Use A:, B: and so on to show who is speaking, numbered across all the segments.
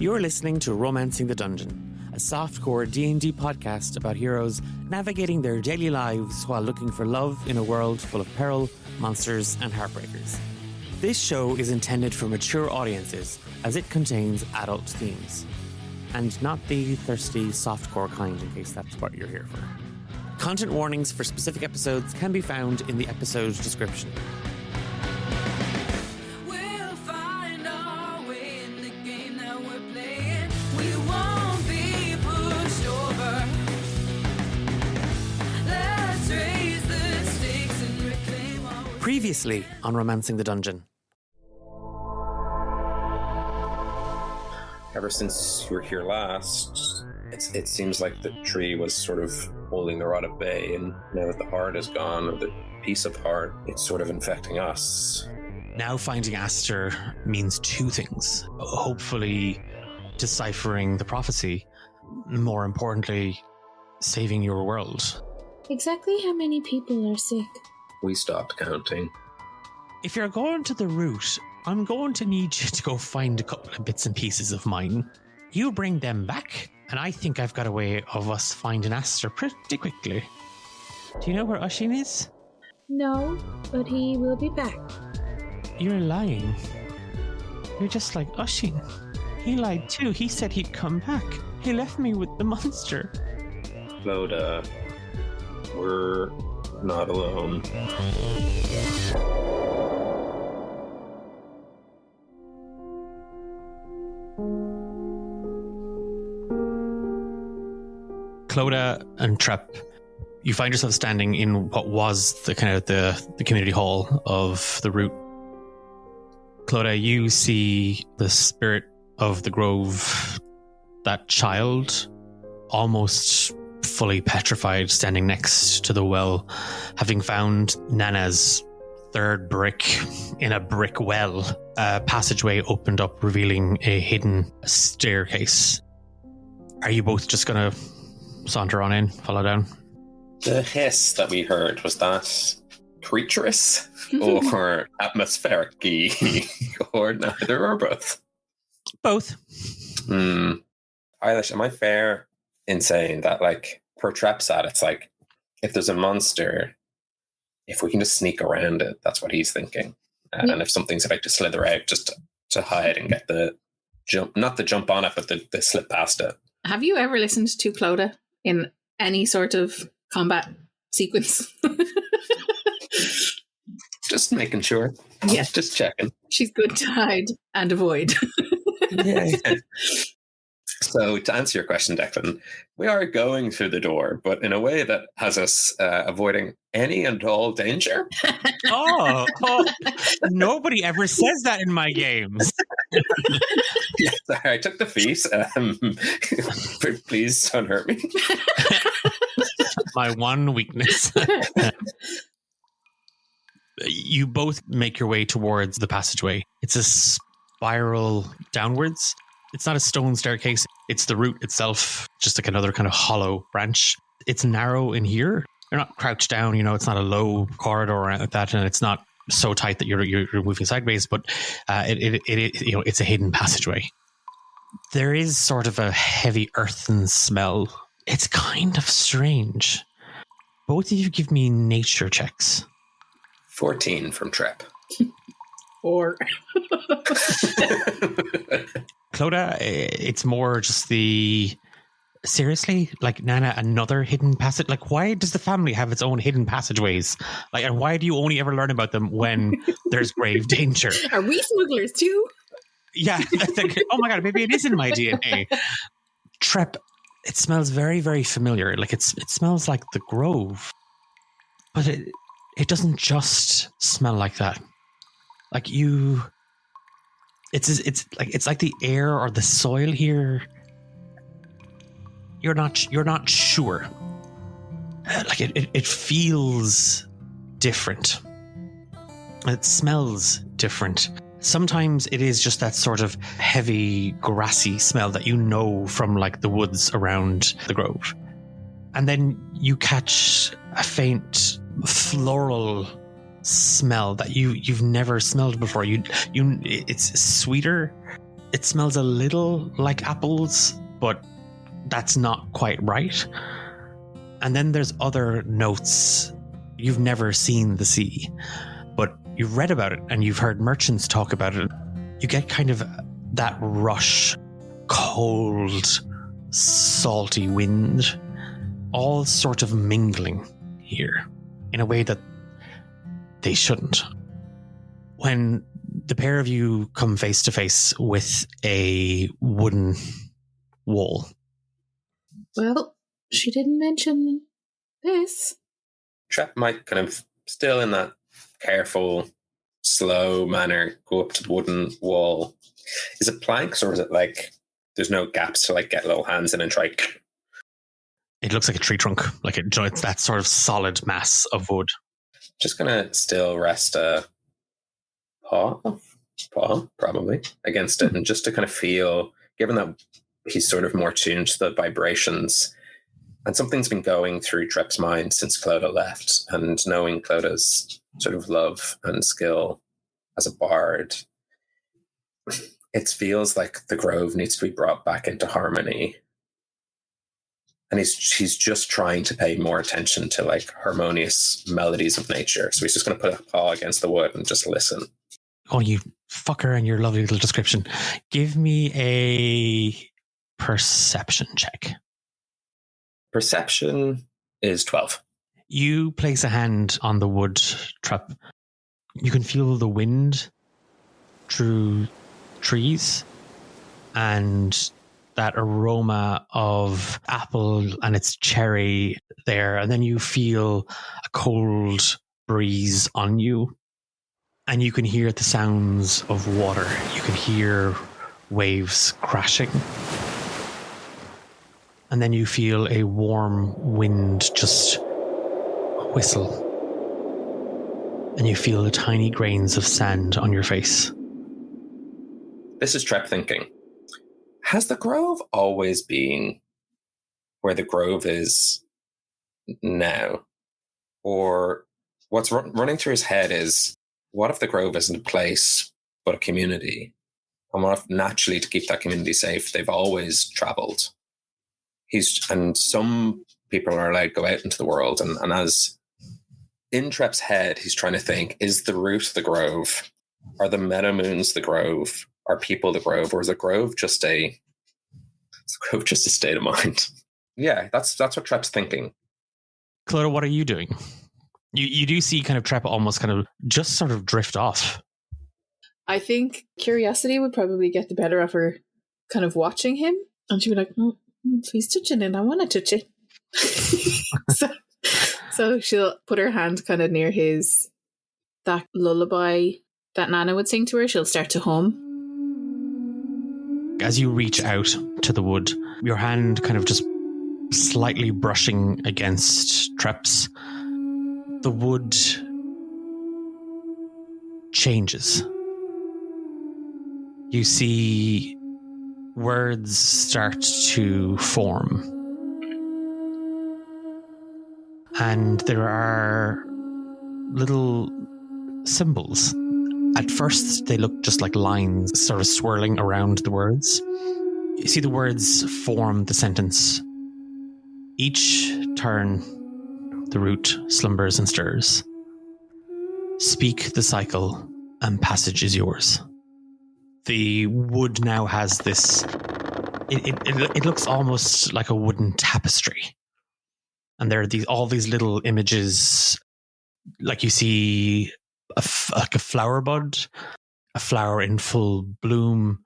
A: You're listening to Romancing the Dungeon, a softcore D&D podcast about heroes navigating their daily lives while looking for love in a world full of peril, monsters, and heartbreakers. This show is intended for mature audiences, as it contains adult themes. And not the thirsty softcore kind, in case that's what you're here for. Content warnings for specific episodes can be found in the episode description. Previously on Romancing the Dungeon.
B: Ever since you were here last, it seems like the tree was sort of holding the rod at bay, and now that the heart is gone, or the piece of heart, it's sort of infecting us.
A: Now finding Aster means two things. Hopefully deciphering the prophecy. More importantly, saving your world.
C: Exactly how many people are sick?
B: We stopped counting.
A: If you're going to the route, I'm going to need you to go find a couple of bits and pieces of mine. You bring them back, and I think I've got a way of us finding Aster pretty quickly. Do you know where Ushin is?
C: No, but he will be back.
A: You're lying. You're just like Ushin. He lied too. He said he'd come back. He left me with the monster.
B: Clodagh, we're not alone.
A: Clodagh and Trep, you find yourself standing in what was the kind of the community hall of the route. Clodagh, you see the spirit of the grove, that child, almost fully petrified, standing next to the well, having found Nana's third brick in a brick well. A passageway opened up, revealing a hidden staircase. Are you both just going to saunter on in, follow down?
B: The hiss that we heard, was that creaturous or atmospheric-y or neither or both?
A: Both.
B: Eilish, am I fair in saying that, like, per Trepsat, it's like, if there's a monster, if we can just sneak around it, that's what he's thinking. And if something's about to slither out, just to hide and get the jump, not the jump on it, but the slip past it.
D: Have you ever listened to Clodagh in any sort of combat sequence?
B: Just making sure.
D: Yeah.
B: Just checking.
D: She's good to hide and avoid.
B: Yeah. So to answer your question, Declan, we are going through the door, but in a way that has us avoiding any and all danger.
A: Oh, nobody ever says that in my games.
B: Yeah, sorry, I took the feet. Please don't hurt me.
A: My one weakness. You both make your way towards the passageway. It's a spiral downwards. It's not a stone staircase. It's the route itself, just like another kind of hollow branch. It's narrow in here. You're not crouched down, it's not a low corridor or anything like that, and it's not so tight that you're moving sideways, but it's a hidden passageway. There is sort of a heavy earthen smell. It's kind of strange. Both of you give me nature checks.
B: 14 from Trep.
D: Or
A: Clodagh, it's more just seriously, like, Nana, another hidden passage? Like, why does the family have its own hidden passageways? Like, and why do you only ever learn about them when there's grave danger?
D: Are we smugglers too?
A: Yeah. Oh my God, maybe it is in my DNA. Trep, it smells very, very familiar. Like, it smells like the grove. But it doesn't just smell like that. Like it's like the air or the soil here. You're not sure. Like it feels different. It smells different. Sometimes it is just that sort of heavy, grassy smell that you know from, like, the woods around the grove. And then you catch a faint floral smell that you've never smelled before. It's sweeter It smells a little like apples, but that's not quite right. And then there's other notes. You've never seen the sea, but you've read about it and you've heard merchants talk about it. You get kind of that rush, cold, salty wind, all sort of mingling here in a way that they shouldn't. When the pair of you come face to face with a wooden wall.
C: Well, she didn't mention this.
B: Trep might kind of, still in that careful, slow manner, go up to the wooden wall. Is it planks, or is it like there's no gaps to like get little hands in and try?
A: It looks like a tree trunk, like it's that sort of solid mass of wood.
B: Just gonna still rest a paw probably against it, and just to kind of feel, given that he's sort of more tuned to the vibrations, and something's been going through Trep's mind since Clodagh left, and knowing Clodagh's sort of love and skill as a bard, it feels like the grove needs to be brought back into harmony. And he's just trying to pay more attention to like harmonious melodies of nature. So he's just going to put a paw against the wood and just listen.
A: Oh, you fucker, and your lovely little description. Give me a perception check.
B: Perception is 12.
A: You place a hand on the wood trap. You can feel the wind through trees and that aroma of apple and its cherry there. And then you feel a cold breeze on you. And you can hear the sounds of water. You can hear waves crashing. And then you feel a warm wind just whistle. And you feel the tiny grains of sand on your face.
B: This is Trep thinking. Has the grove always been where the grove is now? Or what's running through his head is, what if the grove isn't a place, but a community? And what if naturally, to keep that community safe, they've always travelled? And some people are allowed to go out into the world. And as in Trep's head, he's trying to think, is the root the grove? Are the Meadowmoons the grove? Are people the grove? Or is the grove just a state of mind? Yeah, that's what Trep's thinking.
A: Clodagh, what are you doing? You do see kind of Trep almost kind of just sort of drift off.
D: I think curiosity would probably get the better of her kind of watching him. And she'd be like, oh, if he's touching it, I want to touch it. so she'll put her hand kind of near his, that lullaby that Nana would sing to her. She'll start to hum.
A: As you reach out to the wood, your hand kind of just slightly brushing against Trep's, the wood changes. You see words start to form. And there are little symbols. At first, they look just like lines sort of swirling around the words. You see the words form the sentence. Each turn, the root slumbers and stirs. Speak the cycle, and passage is yours. The wood now has this... It looks almost like a wooden tapestry. And there are all these little images, like you see like a flower bud, a flower in full bloom.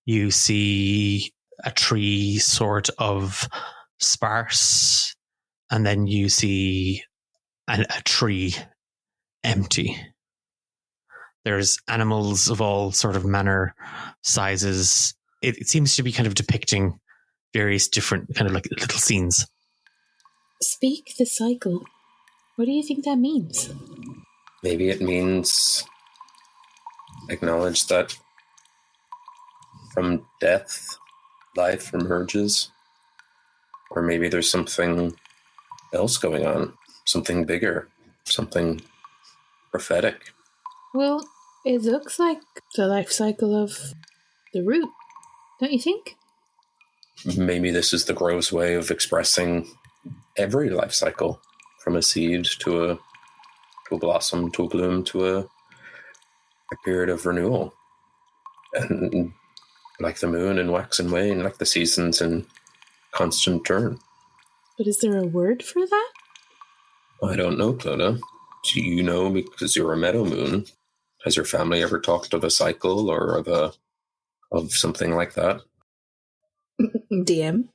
A: You see a tree sort of sparse, and then you see a tree empty. There's animals of all sort of manner, sizes. It seems to be kind of depicting various different kind of like little scenes.
C: Speak the cycle. What do you think that means?
B: Maybe it means acknowledge that from death, life emerges. Or maybe there's something else going on, something bigger, something prophetic.
C: Well, it looks like the life cycle of the root. don't you think?
B: Maybe this is the gross way of expressing every life cycle, from a seed to a blossom to a bloom to a period of renewal. And like the moon in wax and wane, like the seasons in constant turn.
C: But is there a word for that?
B: I don't know, Clodagh. Do you know, because you're a Meadowmoon? Has your family ever talked of a cycle or of something like that?
D: DM.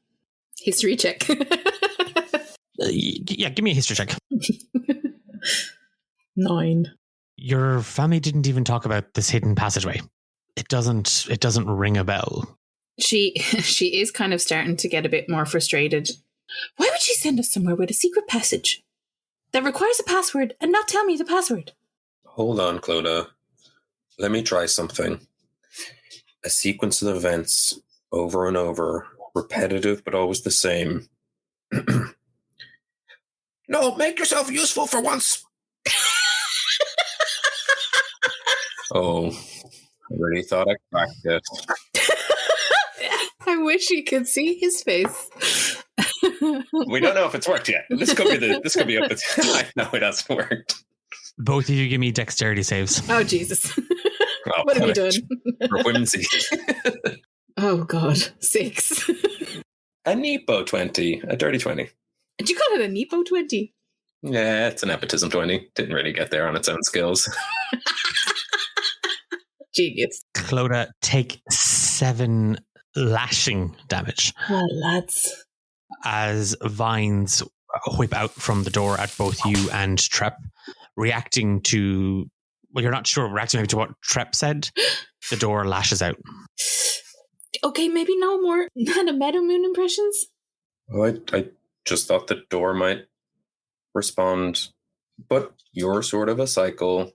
D: History check.
A: Yeah, give me a history check.
D: 9.
A: Your family didn't even talk about this hidden passageway. It doesn't ring a bell.
D: She is kind of starting to get a bit more frustrated. Why would she send us somewhere with a secret passage that requires a password and not tell me the password?
B: Hold on, Clodagh. Let me try something. A sequence of events over and over, repetitive but always the same. No, make yourself useful for once. Oh, I really thought I cracked it.
D: I wish you could see his face.
B: We don't know if it's worked yet. This could be up. I know it hasn't worked.
A: Both of you give me dexterity saves.
D: Oh, Jesus.
B: Oh,
D: What have you done?
B: For whimsy.
D: Oh, God. 6.
B: A Nepo 20. A dirty 20.
D: Did you call it a Nepo 20?
B: Yeah, it's an nepotism 20. Didn't really get there on its own skills.
D: Genius.
A: Clodagh, take 7 lashing damage
C: Well, lads.
A: as vines whip out from the door at both you and Trep, reacting to, well, you're not sure, reacting maybe to what Trep said. The door lashes out.
C: Okay, maybe no more Nana Meadowmoon impressions?
B: Oh, I just thought the door might respond, but you're sort of a cycle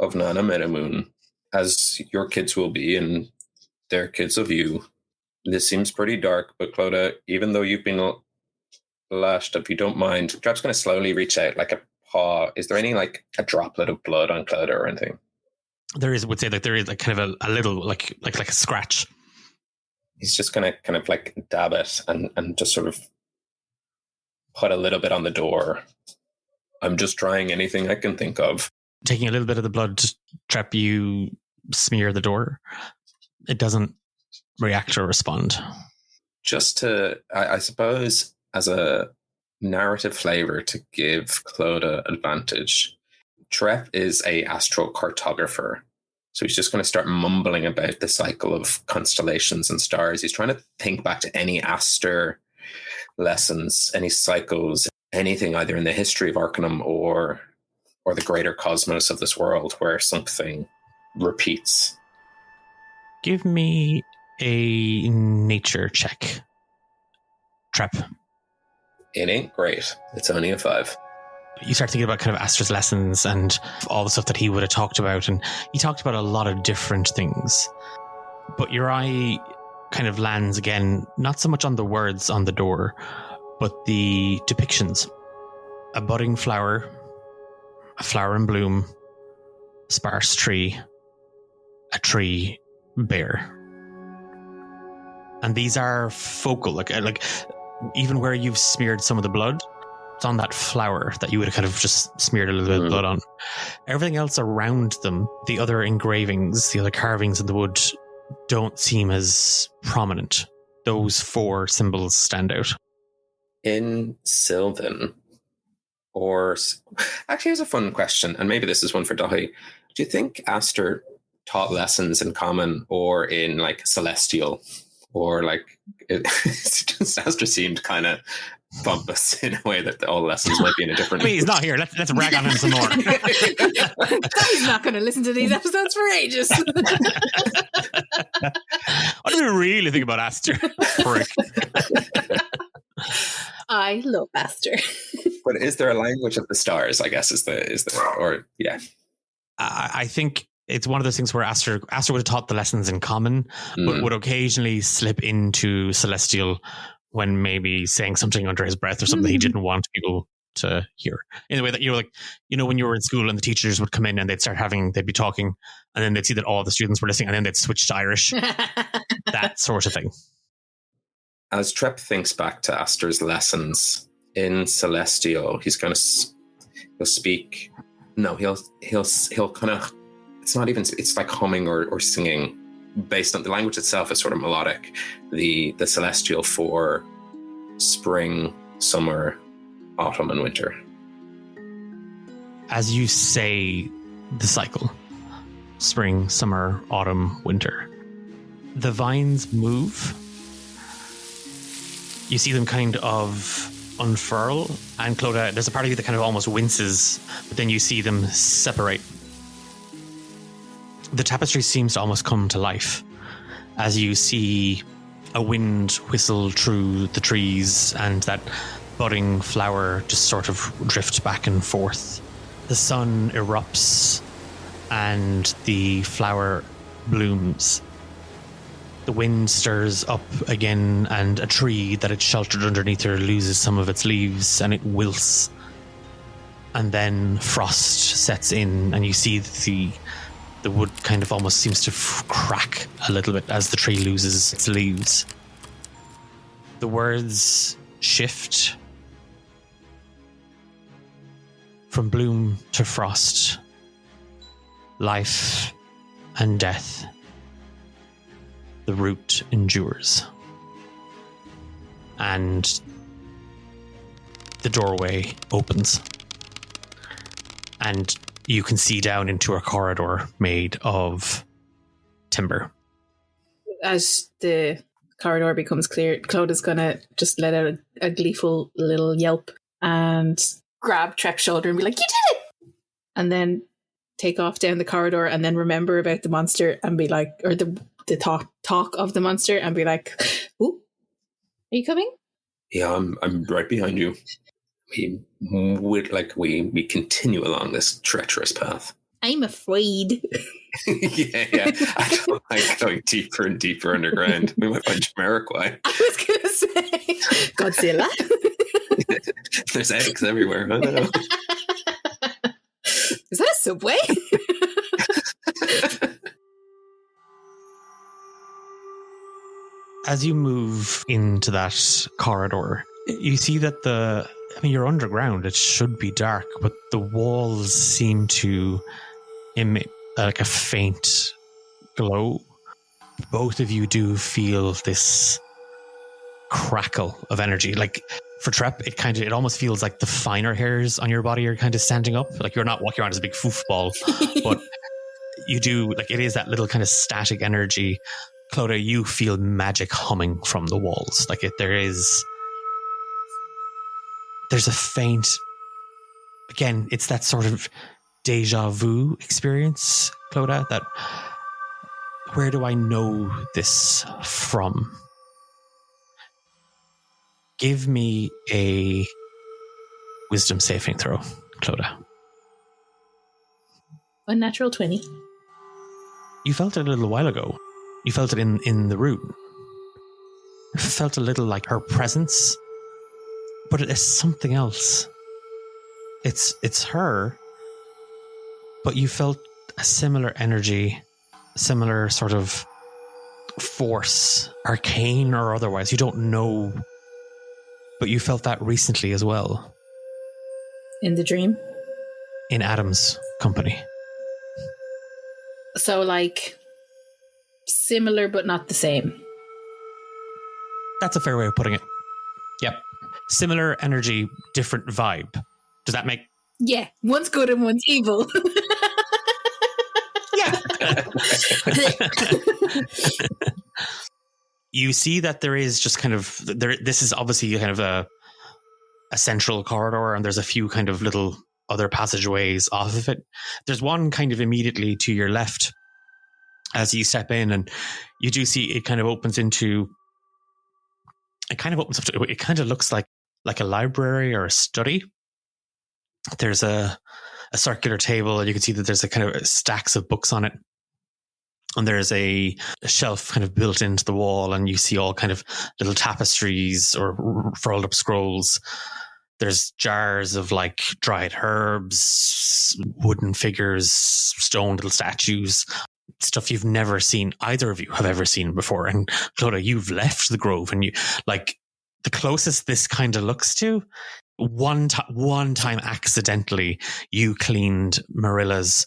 B: of Nana Meadowmoon, as your kids will be, and their kids of you. This seems pretty dark, but Clodagh, even though you've been lashed, if you don't mind, Trep's going to slowly reach out like a paw. Is there any like a droplet of blood on Clodagh or anything?
A: There is, would say, like there is like kind of a little like a scratch.
B: He's just going to kind of like dab it and just sort of put a little bit on the door. I'm just trying anything I can think of.
A: Taking a little bit of the blood, Trep, you smear the door. It doesn't react or respond.
B: Just to, I suppose, as a narrative flavor to give Clodagh advantage, Trep is a astrocartographer. So he's just going to start mumbling about the cycle of constellations and stars. He's trying to think back to any Aster lessons, any cycles, anything either in the history of Arcanum or the greater cosmos of this world where something repeats.
A: Give me a nature check, Trep.
B: It ain't great. It's only a 5.
A: You start thinking about kind of Aster's lessons and all the stuff that he would have talked about, and he talked about a lot of different things. But your eye kind of lands again, not so much on the words on the door, but the depictions. A budding flower, a flower in bloom, sparse tree, a tree bare. And these are focal, like even where you've smeared some of the blood, it's on that flower that you would have kind of just smeared a little bit of blood on. Everything else around them, the other engravings, the other carvings in the wood, don't seem as prominent. Those 4 symbols stand out.
B: In Sylvan, or actually, here's a fun question, and maybe this is one for Dahi. Do you think Aster taught lessons in Common or in like Celestial, or like Aster seemed kind of pompous in a way that all lessons might be in a different.
A: Wait, he's not here. Let's rag on him some more.
D: He's not going to listen to these episodes for ages.
A: What do we really think about Aster? Frick.
D: I love Aster.
B: But is there a language of the stars? I guess is there or yeah.
A: I think it's one of those things where Aster would have taught the lessons in Common, but would occasionally slip into Celestial when maybe saying something under his breath or something he didn't want people to hear. In the way that you're like, when you were in school and the teachers would come in and they'd be talking, and then they'd see that all the students were listening, and then they'd switch to Irish. That sort of thing.
B: As Trep thinks back to Aster's lessons in Celestial, he'll speak. No, he'll kind of. It's not even. It's like humming or singing, based on the language itself is sort of melodic. The Celestial for spring, summer, autumn, and winter.
A: As you say the cycle, spring, summer, autumn, winter, the vines move. You see them kind of unfurl, and Clodagh, there's a part of you that kind of almost winces, but then you see them separate. The tapestry seems to almost come to life as you see a wind whistle through the trees and that budding flower just sort of drift back and forth. The sun erupts and the flower blooms. The wind stirs up again, and a tree that had sheltered underneath her loses some of its leaves and it wilts. And then frost sets in, and you see the wood kind of almost seems to crack a little bit as the tree loses its leaves. The words shift from bloom to frost, life and death. The root endures. And the doorway opens. And you can see down into a corridor made of timber.
D: As the corridor becomes clear, Clodagh's going to just let out a gleeful little yelp and grab Trep's shoulder and be like, "You did it!" And then take off down the corridor and then remember about the monster and be like, or the talk of the monster and be like, "Ooh, are you coming?"
B: Yeah, I'm right behind you. We continue along this treacherous path.
C: I'm afraid.
B: yeah. I don't like going deeper and deeper underground. We might find Jamiroquai.
D: I was going to say Godzilla.
B: There's eggs everywhere. I know.
D: Is that a subway?
A: As you move into that corridor, you see that you're underground. It should be dark, but the walls seem to emit like a faint glow. Both of you do feel this crackle of energy. Like for Trep, it almost feels like the finer hairs on your body are kind of standing up. Like you're not walking around as a big foofball, but you do, like it is that little kind of static energy. Clodagh, you feel magic humming from the walls. Like there's a faint, again, it's that sort of deja vu experience, Clodagh, that where do I know this from? Give me a wisdom saving throw, Clodagh.
C: Unnatural 20.
A: You felt it a little while ago. You felt it in the root. It felt a little like her presence, but it is something else. It's her, but you felt a similar energy, similar sort of force, arcane or otherwise. You don't know, but you felt that recently as well.
C: In the dream?
A: In Adam's company.
D: So like similar but not the same.
A: That's a fair way of putting it. Yep. Similar energy, different vibe. Does that make...
D: Yeah, one's good and one's evil.
A: Yeah. You see that there is just kind of... This is obviously kind of a central corridor, and there's a few kind of little other passageways off of it. There's one kind of immediately to your left as you step in, and you do see it kind of opens into... It kind of opens up to... It kind of looks like a library or a study. There's a circular table, and you can see that there's a kind of stacks of books on it. And there's a shelf kind of built into the wall, and you see all kind of little tapestries or rolled up scrolls. There's jars of like dried herbs, wooden figures, stone little statues, stuff you've never seen, either of you have ever seen before. And Clodagh, you've left the grove, and you like the closest this kind of looks to one time accidentally you cleaned Marilla's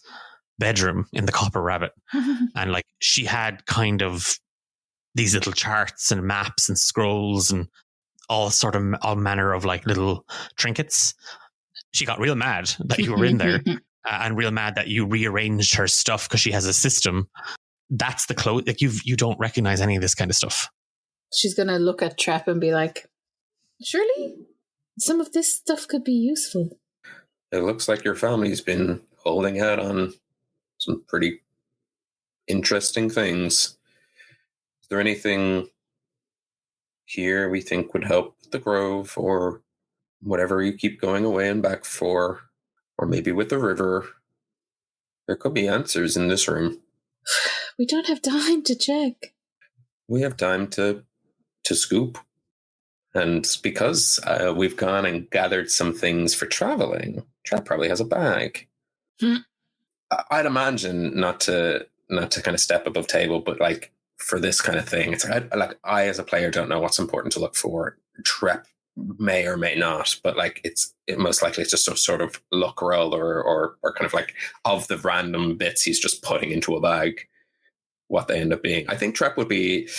A: bedroom in the Copper Rabbit, and like she had kind of these little charts and maps and scrolls and all manner of like little trinkets. She got real mad that you were in there and real mad that you rearranged her stuff because she has a system. That's the like you don't recognize any of this kind of stuff.
D: She's going to look at Trep and be like,
C: Surely some of this stuff could be useful.
B: It looks like your family's been holding out on some pretty interesting things. Is there anything here we think would help the grove, or whatever you keep going away and back for, or maybe with the river? There could be answers in this room.
C: We don't have time to check.
B: We have time to scoop. And because we've gone and gathered some things for traveling, Trep probably has a bag. I'd imagine not to kind of step above table, but like for this kind of thing, it's like I as a player don't know what's important to look for. Trep may or may not, but like it most likely it's just a sort of luck roll or kind of like of the random bits he's just putting into a bag, what they end up being. I think Trep would be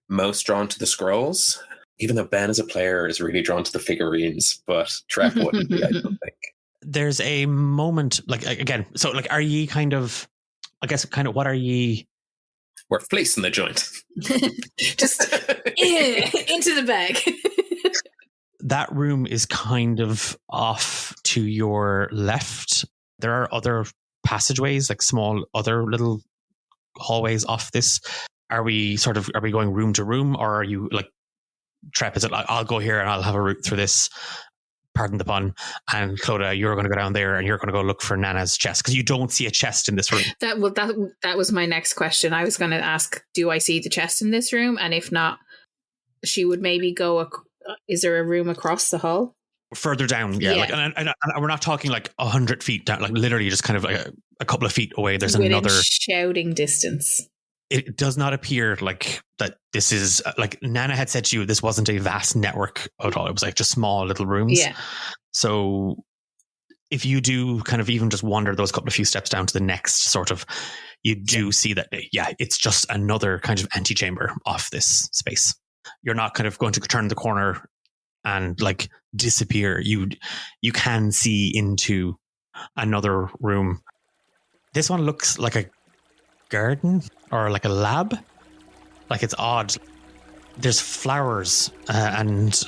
B: most drawn to the scrolls, even though Ben as a player is really drawn to the figurines, but Trep wouldn't be, I don't think.
A: There's a moment, like, again, so like, are ye kind of, I guess, kind of, what are ye?
B: We're fleecing the joint.
D: just into the bag.
A: That room is kind of off to your left. There are other passageways, like small other little hallways off this. Are we going room to room, or are you like, Trep, is it like, I'll go here and I'll have a route through this, pardon the pun, and Clodagh, you're going to go down there and you're going to go look for Nana's chest, because you don't see a chest in this room.
D: That was my next question. I was going to ask, do I see the chest in this room? And if not, she would maybe go, is there a room across the hall?
A: Further down, yeah. Like, and we're not talking like 100 feet down, like literally just kind of like a couple of feet away. There's
D: within
A: another
D: shouting distance.
A: It does not appear like that. This is like Nana had said to you, this wasn't a vast network at all. It was like just small little rooms.
D: Yeah.
A: So if you do kind of even just wander those couple of few steps down to the next sort of, you do see that, yeah, it's just another kind of antechamber off this space. You're not kind of going to turn the corner and like disappear. You can see into another room. This one looks like a garden or like a lab. Like, it's odd. There's flowers and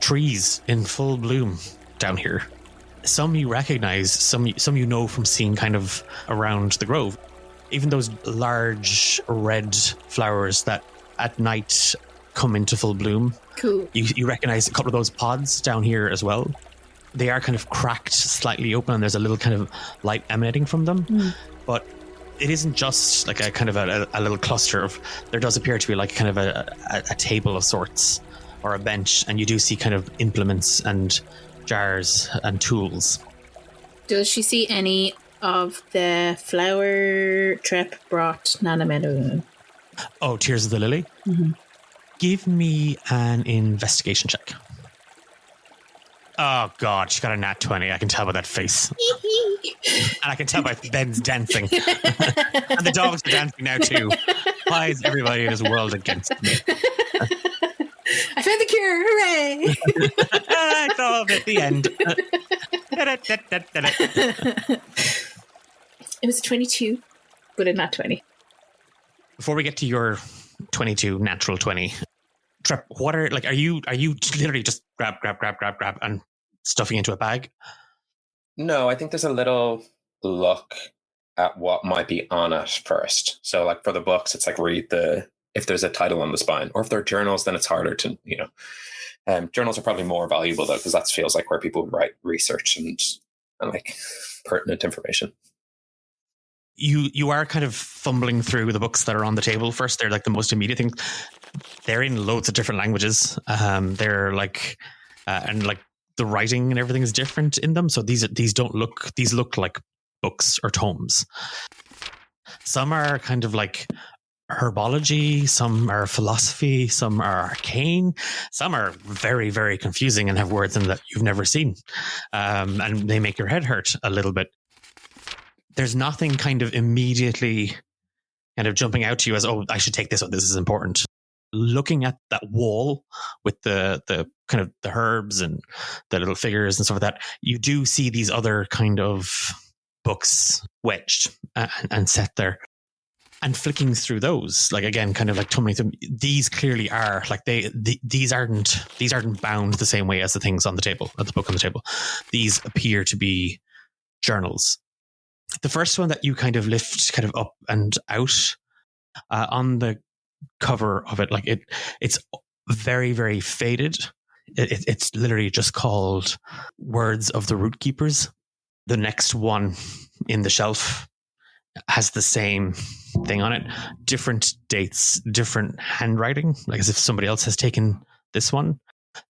A: trees in full bloom down here. Some you recognize, some you know from seeing kind of around the grove. Even those large red flowers that at night come into full bloom.
D: Cool.
A: You recognize a couple of those pods down here as well. They are kind of cracked, slightly open, and there's a little kind of light emanating from them. But it isn't just like a kind of a little cluster of, there does appear to be like kind of a table of sorts or a bench, and you do see kind of implements and jars and tools.
D: Does she see any of the flower Trep brought Nana Meadowmoon?
A: Oh, Tears of the Lily?
D: Mm-hmm.
A: Give me an investigation check. Oh, God, she got a nat 20. I can tell by that face. And I can tell by Ben's dancing. And the dogs are dancing now, too. Why is everybody in this world against me?
D: I found the cure! Hooray!
A: I solved it at the end.
D: It was a 22, but a nat 20.
A: Before we get to your 22, natural 20, Trep, what are you literally just grab and stuffing into a bag?
B: No, I think there's a little look at what might be on it first. So like for the books, it's like read if there's a title on the spine, or if they're journals, then it's harder to, journals are probably more valuable though, because that feels like where people write research and like pertinent information.
A: You are kind of fumbling through the books that are on the table first. They're like the most immediate thing. They're in loads of different languages. They're like, and like the writing and everything is different in them. So these look like books or tomes. Some are kind of like herbology, some are philosophy, some are arcane, some are very, very confusing and have words in that you've never seen. And they make your head hurt a little bit. There's nothing kind of immediately kind of jumping out to you as, oh, I should take this, or this is important. Looking at that wall with the kind of the herbs and the little figures and stuff like that, you do see these other kind of books wedged and set there. And flicking through those, like, again, kind of like tumbling through, these clearly are like these aren't bound the same way as the things on the table, the book on the table. These appear to be journals. The first one that you kind of lift kind of up and out, on the cover of it, like it's very, very faded. It's literally just called Words of the Root Keepers. The next one in the shelf has the same thing on it, different dates, different handwriting, like as if somebody else has taken this one.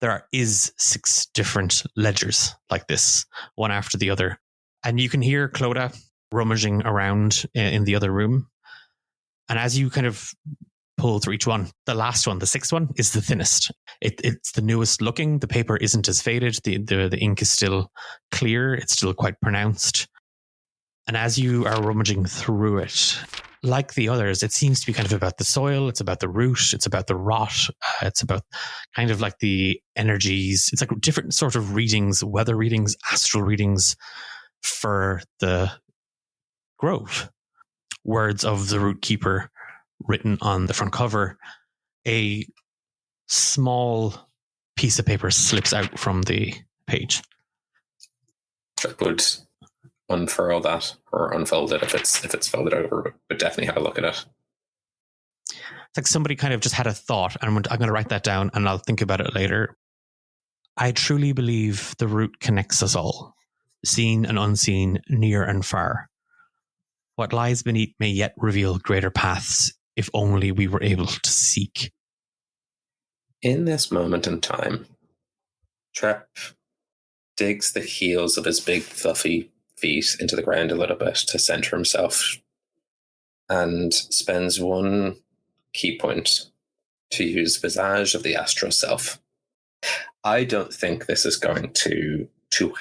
A: There is 6 different ledgers like this, one after the other. And you can hear Clodagh rummaging around in the other room. And as you kind of pull through each one, the last one, the 6th one, is the thinnest. It's the newest looking. The paper isn't as faded. The ink is still clear. It's still quite pronounced. And as you are rummaging through it, like the others, it seems to be kind of about the soil. It's about the root. It's about the rot. It's about kind of like the energies. It's like different sort of readings, weather readings, astral readings for the grove. Words of the Root Keeper written on the front cover. A small piece of paper slips out from the page.
B: Trep would unfurl that or unfold it if it's folded over, but definitely have a look at it.
A: It's like somebody kind of just had a thought, and I'm going to write that down and I'll think about it later. I truly believe the root connects us all, seen and unseen, near and far. What lies beneath may yet reveal greater paths if only we were able to seek.
B: In this moment in time, Trep digs the heels of his big fluffy feet into the ground a little bit to center himself and spends one key point to use Visage of the Astral Self. I don't think this is going to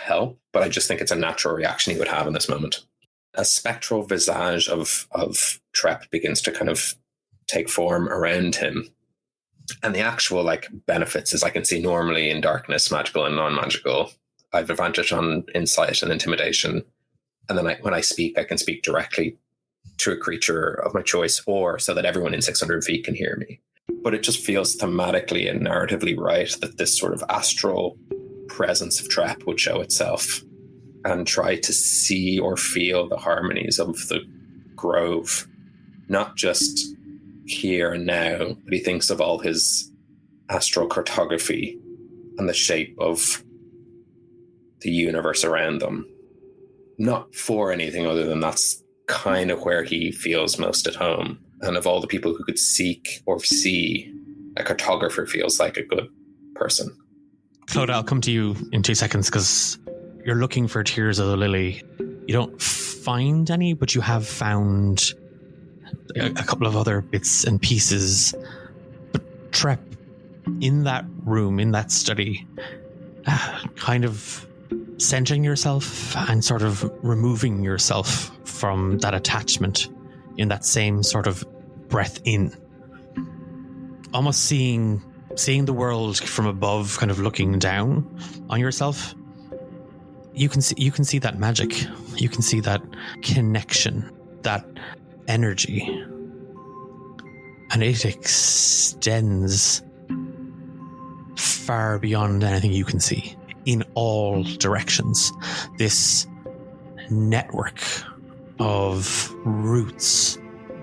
B: help, but I just think it's a natural reaction he would have in this moment. A spectral visage of Trep begins to kind of take form around him. And the actual like benefits, as I can see normally in darkness, magical and non-magical, I have advantage on insight and intimidation. And then when I speak, I can speak directly to a creature of my choice, or so that everyone in 600 feet can hear me. But it just feels thematically and narratively right that this sort of astral presence of Trep would show itself and try to see or feel the harmonies of the grove, not just here and now, but he thinks of all his astral cartography and the shape of the universe around them. Not for anything other than that's kind of where he feels most at home. And of all the people who could seek or see, a cartographer feels like a good person.
A: Clodagh, I'll come to you in 2 seconds because you're looking for Tears of the Lily. You don't find any, but you have found a couple of other bits and pieces. But Trep, in that room, in that study, kind of centering yourself and sort of removing yourself from that attachment in that same sort of breath in. Almost seeing the world from above, kind of looking down on yourself. You can see that magic. You can see that connection, that energy. And it extends far beyond anything you can see, in all directions. This network of roots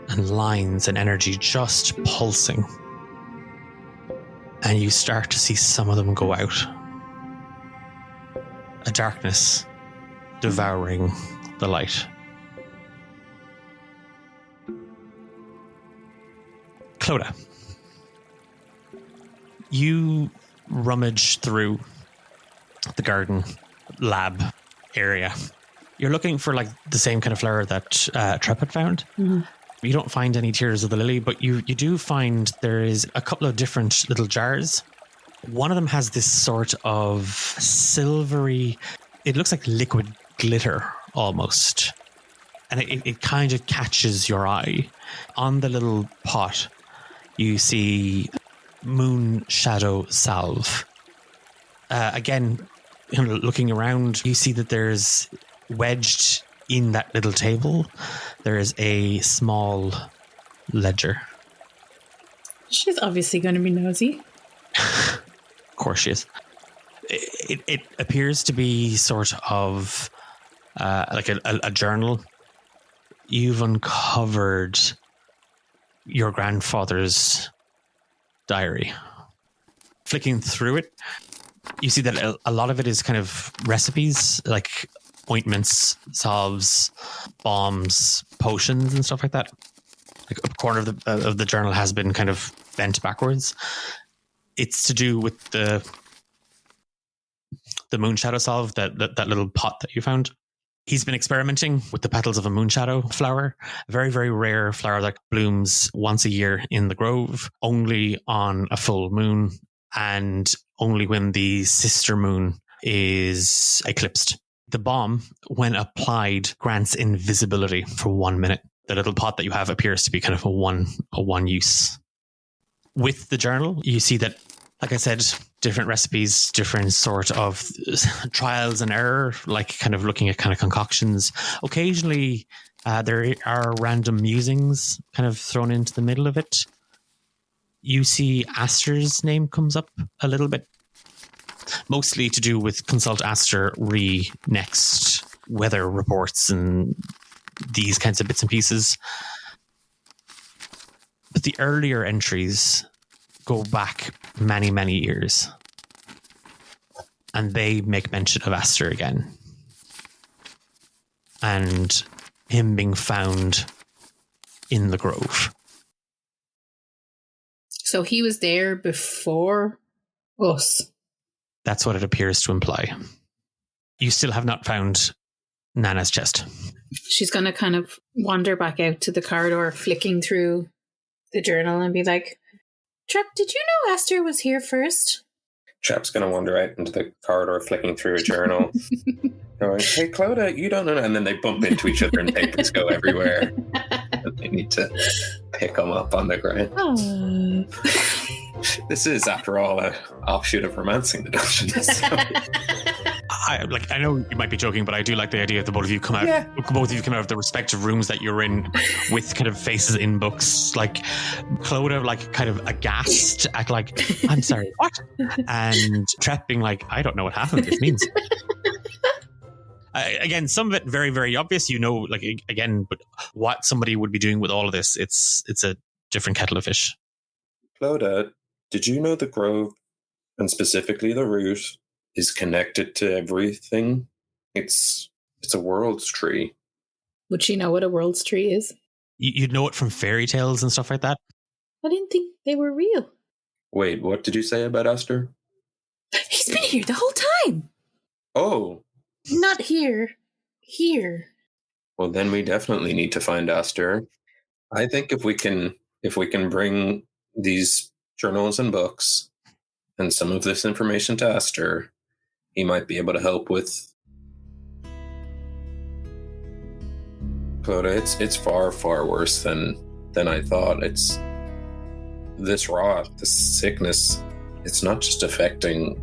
A: and lines and energy just pulsing. And you start to see some of them go out. A darkness devouring the light. Clodagh, you rummage through the garden lab area. You're looking for like the same kind of flower that Trep had found.
C: Mm-hmm.
A: You don't find any tears of the lily, but you do find there is a couple of different little jars. One of them has this sort of silvery, it looks like liquid glitter almost. And it kind of catches your eye. On the little pot, you see moon shadow salve. Again, looking around, you see that there's wedged in that little table, there is a small ledger.
C: She's obviously going to be nosy.
A: Of course she is. It appears to be sort of like a journal. You've uncovered your grandfather's diary. Flicking through it, you see that a lot of it is kind of recipes, like ointments, salves, balms, potions, and stuff like that. Like a corner of the journal has been kind of bent backwards. It's to do with the moon shadow salve, that little pot that you found. He's been experimenting with the petals of a moon shadow flower, a very, very rare flower that blooms once a year in the grove, only on a full moon and only when the sister moon is eclipsed. The balm, when applied, grants invisibility for 1 minute. The little pot that you have appears to be kind of a one use. With the journal, you see that, like I said, different recipes, different sort of trials and error, like kind of looking at kind of concoctions. Occasionally, there are random musings kind of thrown into the middle of it. You see Aster's name comes up a little bit, mostly to do with consult Aster next weather reports and these kinds of bits and pieces. But the earlier entries go back many, many years. And they make mention of Aster again. And him being found in the grove.
D: So he was there before us.
A: That's what it appears to imply. You still have not found Nana's chest.
D: She's going to kind of wander back out to the corridor, flicking through the journal and be like, Trep, did you know Aster was here first?
B: Trep's going to wander out into the corridor, flicking through a journal, going, hey, Clodagh, you don't know. And then they bump into each other and papers go everywhere. And they need to pick them up on the ground. This is, after all, an offshoot of Romancing the Dungeons. So.
A: I know you might be joking, but I do like the idea that both of you come out. Yeah. Both of you come out of the respective rooms that you're in, with kind of faces in books, like Clodagh, like kind of aghast at like, I'm sorry, what? And Trep being like, I don't know what half of this means. Again, some of it very, very obvious, like again, but what somebody would be doing with all of this, it's a different kettle of fish.
B: Clodagh, did you know the grove, and specifically the root, is connected to everything? It's a world's tree.
D: Would she know what a world's tree is?
A: You'd know it from fairy tales and stuff like that.
C: I didn't think they were real.
B: Wait, what did you say about Aster?
C: He's been here the whole time.
B: Oh.
C: Not here. Here.
B: Well, then we definitely need to find Aster. I think if we can bring these journals and books and some of this information to Aster, he might be able to help with. Clodagh, it's far, far worse than I thought. It's this rot, this sickness. It's not just affecting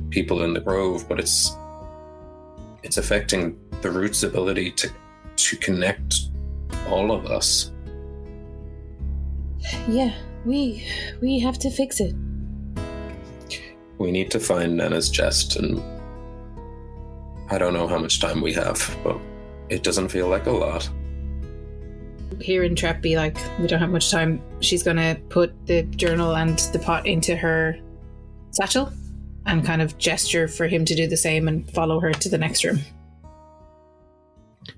B: people in the grove, but it's affecting the root's ability to connect all of us.
C: Yeah, we have to fix it.
B: We need to find Nana's chest, and I don't know how much time we have, but it doesn't feel like a lot.
D: Hearing Trep be like, we don't have much time, she's going to put the journal and the pot into her satchel and kind of gesture for him to do the same and follow her to the next room.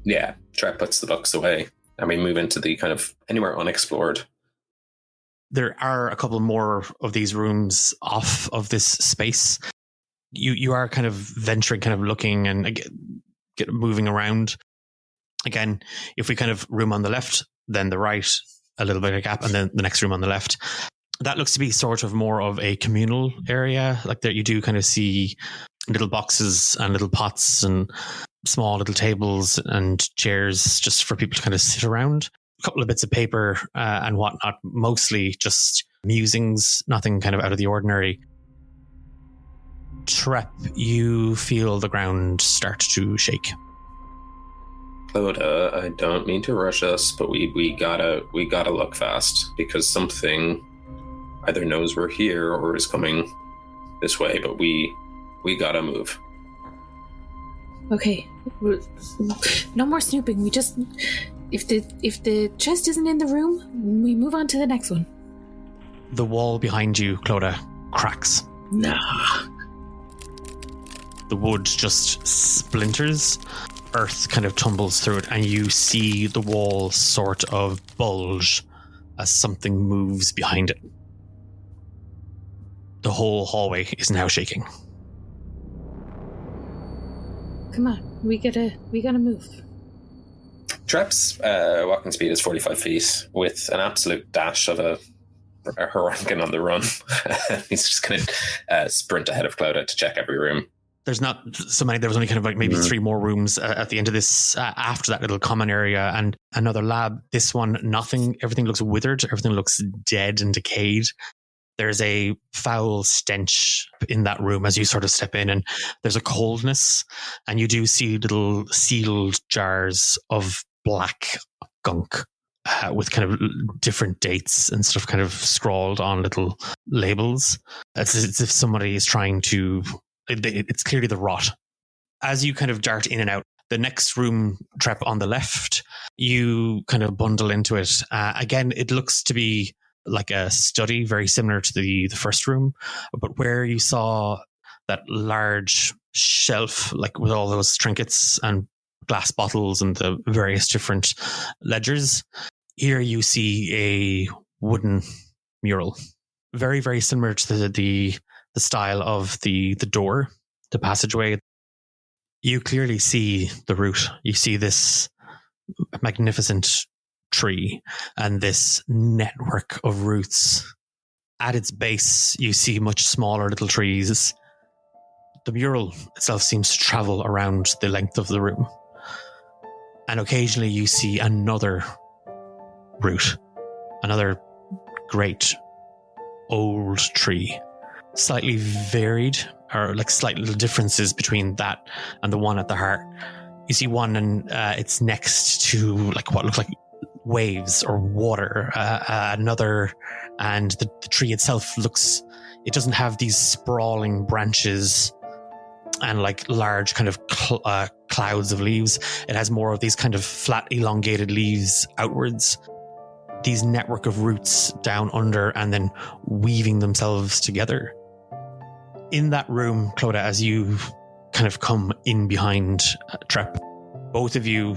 B: Yeah, Trep puts the books away and we move into the kind of anywhere unexplored.
A: There are a couple more of these rooms off of this space. you are kind of venturing, kind of looking and get moving around. Again, if we kind of room on the left, then the right, a little bit of a gap, and then the next room on the left. That looks to be sort of more of a communal area. Like there, you do kind of see little boxes and little pots and small little tables and chairs just for people to kind of sit around. A couple of bits of paper and whatnot, mostly just musings, nothing kind of out of the ordinary. Trep, you feel the ground start to shake.
B: Clodagh, I don't mean to rush us, but we gotta look fast, because something either knows we're here or is coming this way, but we gotta move.
C: Okay. No more snooping. We just... If the chest isn't in the room, we move on to the next one.
A: The wall behind you, Clodagh, cracks.
C: Nah.
A: The wood just splinters. Earth kind of tumbles through it, and you see the wall sort of bulge as something moves behind it. The whole hallway is now shaking.
C: Come on, we gotta move.
B: Trep's walking speed is 45 feet with an absolute dash of a Harangan on the run. He's just going to sprint ahead of Clodagh to check every room.
A: There's not so many. There was only kind of like maybe 3 more rooms at the end of this, after that little common area, and another lab. This one, nothing. Everything looks withered. Everything looks dead and decayed. There's a foul stench in that room as you sort of step in, and there's a coldness, and you do see little sealed jars of black gunk with kind of different dates and stuff kind of scrawled on little labels. It's as if somebody is trying to... It's clearly the rot. As you kind of dart in and out, the next room, Trep, on the left, you kind of bundle into it. Again, it looks to be like a study, very similar to the first room, but where you saw that large shelf, like with all those trinkets and glass bottles and the various different ledgers, here you see a wooden mural, very, very similar to the style of the door, the passageway. You clearly see the root. You see this magnificent tree and this network of roots. At its base, you see much smaller little trees. The mural itself seems to travel around the length of the room. And occasionally you see another root, another great old tree, slightly varied, or like slight little differences between that and the one at the heart. You see one, and it's next to like what looks like waves or water. Another, and the tree itself it doesn't have these sprawling branches and like large kind of clouds of leaves. It has more of these kind of flat, elongated leaves outwards. These network of roots down under and then weaving themselves together. In that room, Clodagh, as you kind of come in behind Trep, both of you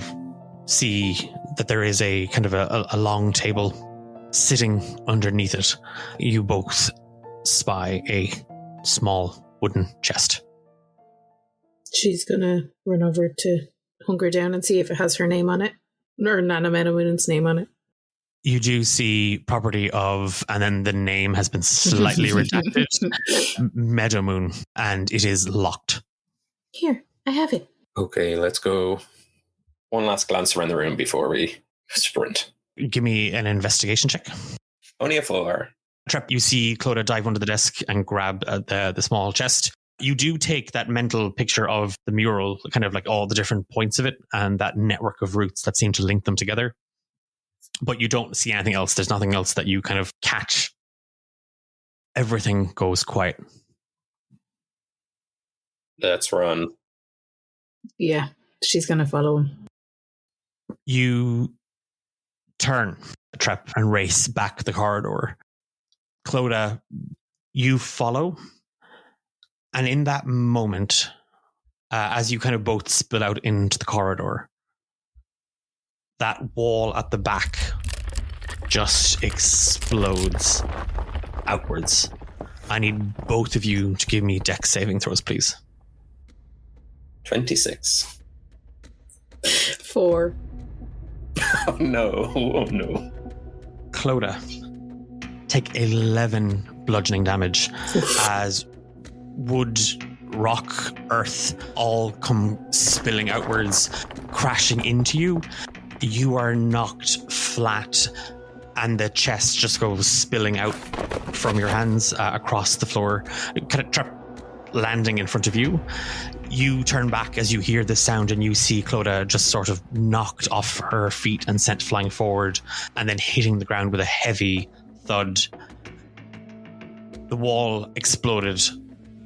A: see that there is a kind of a long table sitting underneath it. You both spy a small wooden chest.
D: She's gonna run over to hunker down and see if it has her name on it, or Nana Meadowmoon's name on it.
A: You do see property of, and then the name has been slightly redacted, Meadowmoon, and it is locked.
C: Here, I have it.
B: Okay, let's go. One last glance around the room before we sprint.
A: Give me an investigation check.
B: Only a 4.
A: Trep, you see Clodagh dive under the desk and grab the small chest. You do take that mental picture of the mural, kind of like all the different points of it, and that network of roots that seem to link them together. But you don't see anything else. There's nothing else that you kind of catch. Everything goes quiet.
B: Let's run.
D: Yeah, she's going to follow him.
A: You turn, Trep, and race back the corridor. Clodagh, you follow. And in that moment, as you kind of both spill out into the corridor, that wall at the back just explodes outwards. I need both of you to give me dex saving throws, please.
B: 26.
D: 4.
B: Oh no.
A: Clodagh, take 11 bludgeoning damage as wood, rock, earth all come spilling outwards, crashing into you. You are knocked flat and the chest just goes spilling out from your hands across the floor, kind of landing in front of you. You turn back as you hear the sound and you see Clodagh just sort of knocked off her feet and sent flying forward and then hitting the ground with a heavy thud. The wall exploded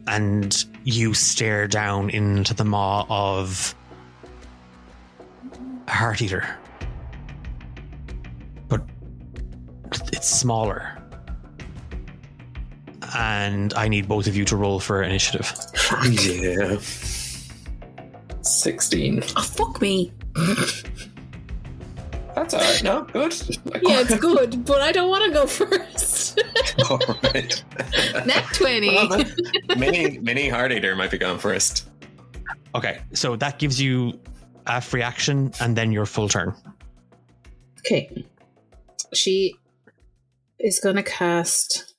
A: and you stare down into the maw of a heart eater. But it's smaller. And I need both of you to roll for initiative.
B: Yeah. 16.
D: Oh, fuck me.
B: That's alright. No, good.
D: Yeah, it's good, but I don't want to go first.
B: All right.
D: Nat 20.
B: Well, mini Heart Eater might be going first.
A: Okay, so that gives you a free action and then your full turn.
D: Okay. She is going to cast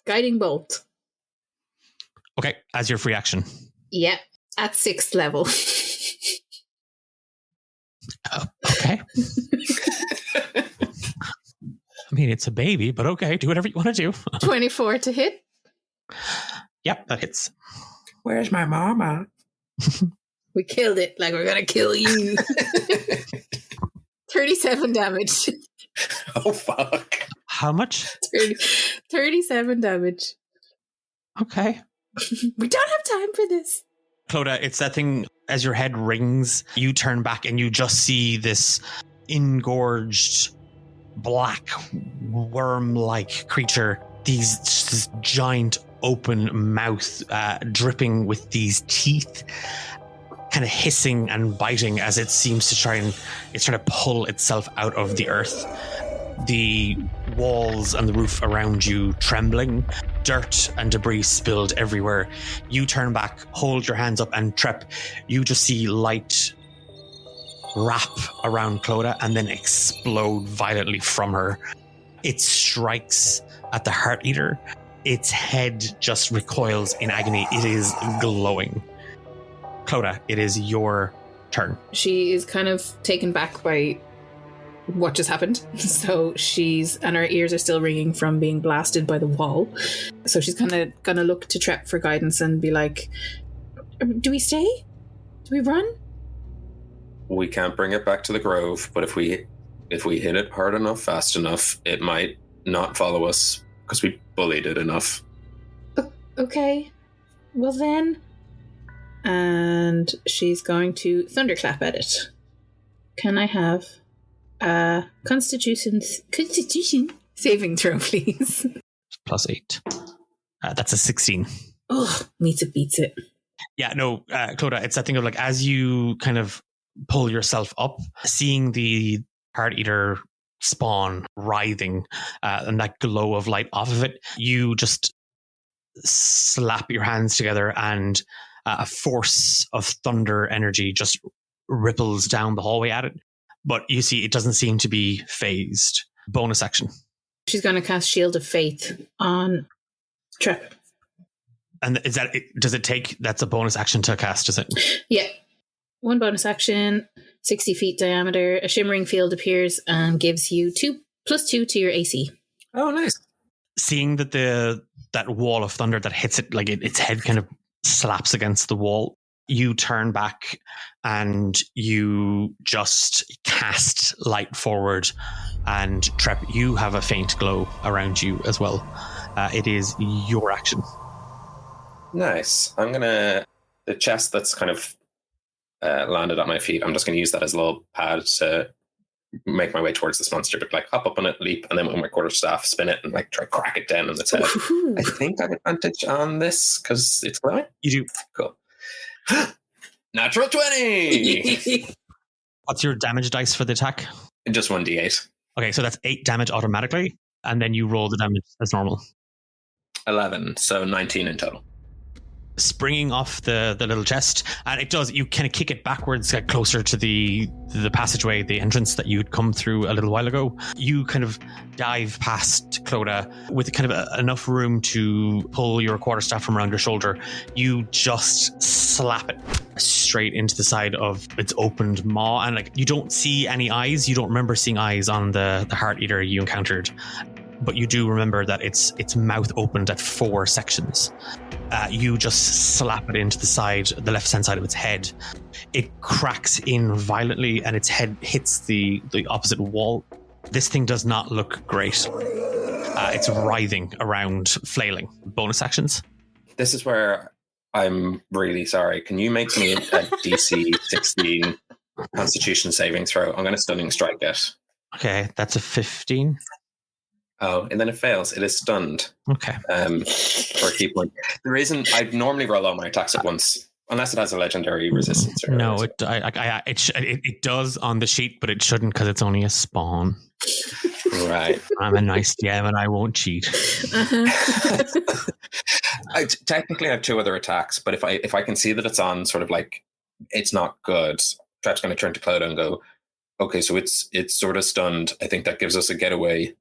D: Guiding Bolt.
A: Okay, as your free action.
D: Yep, at 6th level.
A: Okay. I mean, it's a baby, but okay, do whatever you want to do.
D: 24 to hit.
A: Yep, that hits.
B: Where's my mama?
D: We killed it like we're going to kill you. 37 damage.
B: Oh, fuck.
A: How much?
D: 37 damage.
A: Okay.
D: We don't have time for this.
A: Clodagh, it's that thing, as your head rings, you turn back and you just see this engorged, black, worm-like creature, this giant open mouth dripping with these teeth, kind of hissing and biting as it seems to it's trying to pull itself out of the earth. The walls and the roof around you trembling, dirt and debris spilled everywhere. You turn back, hold your hands up, and Trep, you just see light wrap around Clodagh and then explode violently from her. It strikes at the Heart Eater. Its head just recoils in agony. It is glowing. Clodagh, it is your turn.
D: She is kind of taken back by what just happened. So and her ears are still ringing from being blasted by the wall. So she's kind of gonna look to Trep for guidance and be like, do we stay? Do we run?
B: We can't bring it back to the grove, but if we hit it hard enough, fast enough, it might not follow us because we bullied it enough.
D: Okay. Well then. And she's going to thunderclap at it. Can I have a Constitution saving throw, please?
A: +8. That's a 16.
D: Oh, meets it, beats it.
A: Yeah, no, Clodagh, it's that thing of like, as you kind of pull yourself up, seeing the Heart Eater spawn writhing and that glow of light off of it, you just slap your hands together and a force of thunder energy just ripples down the hallway at it. But you see, it doesn't seem to be phased. Bonus action.
D: She's going to cast Shield of Faith on Trep.
A: And is that? Does it take? That's a bonus action to cast, is it?
D: Yeah. One bonus action, 60 feet diameter. A shimmering field appears and gives you +2 to your AC.
B: Oh, nice.
A: Seeing that that wall of thunder that hits it, like its head kind of slaps against the wall, you turn back and you just cast light forward, and Trep, you have a faint glow around you as well. It is your action.
B: Nice. The chest that's kind of landed at my feet, I'm just going to use that as a little pad to make my way towards this monster, but like hop up on it, leap, and then with my quarterstaff spin it and like try to crack it down on its head.
D: Ooh.
B: I think I have advantage on this because it's glowing.
A: You do.
B: Cool. Natural 20!
A: What's your damage dice for the attack?
B: Just 1d8.
A: Okay, so that's 8 damage automatically, and then you roll the damage as normal.
B: 11, so 19 in total.
A: Springing off the little chest, and it does, you kind of kick it backwards, get closer to the passageway, the entrance that you'd come through a little while ago. You kind of dive past Clodagh with kind of enough room to pull your quarterstaff from around your shoulder. You just slap it straight into the side of its opened maw, and like, you don't see any eyes. You don't remember seeing eyes on the heart eater you encountered, but you do remember that its mouth opened at 4 sections. You just slap it into the left-hand side of its head. It cracks in violently, and its head hits the opposite wall. This thing does not look great. It's writhing around, flailing. Bonus actions.
B: This is where I'm really sorry. Can you make me a DC 16 Constitution saving throw? I'm going to stunning strike it.
A: Okay, that's a 15.
B: Oh, and then it fails. It is stunned.
A: Okay.
B: For a key point. The reason I normally roll all my attacks at once, unless it has a legendary resistance.
A: No, it does on the sheet, but it shouldn't because it's only a spawn.
B: Right.
A: I'm a nice DM and I won't cheat.
B: Technically, I have 2 other attacks, but if I can see that it's on sort of like it's not good, Trep's going to turn to Clodagh and go, okay, so it's sort of stunned. I think that gives us a getaway.